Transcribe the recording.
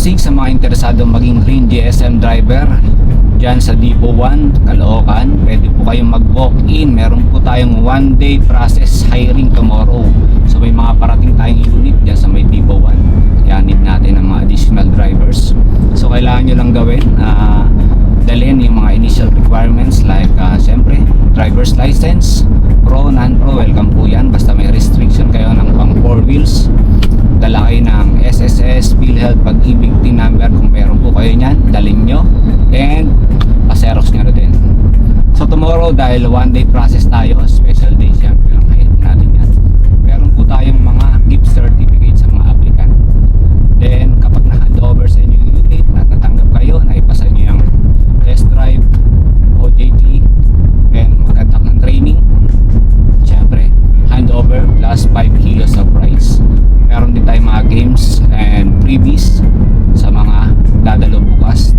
bossing, sa mga interesadong maging green GSM driver dyan sa Depot 1, Caloocan, pwede po kayong mag-walk-in. Meron po tayong 1-day process hiring tomorrow. So may mga parating tayong unit dyan sa may Depot 1. Kaya need natin ng mga additional drivers. So kailangan nyo lang gawin, dalhin yung mga initial requirements like syempre driver's license, pro, non-pro, welcome po yan. Basta may restriction kayo ng pang 4 wheels, dala kayo ng SSS, PhilHealth, Pag-ibig, PIN number kung meron po kayo nyan, dalhin nyo, and pa-xerox nyo na din. So tomorrow, dahil 1-day process tayo, special day syempre lang kahit natin yan, meron po tayong mga gift certificate sa mga applicant. Then kapag na-handover sa inyo yung unit at natanggap kayo, naipasa nyo yung test drive, OJT, and magkandak ng training, syempre handover plus 5 kilos of rice. Meron din tayong mga games and freebies sa mga dadalo bukas.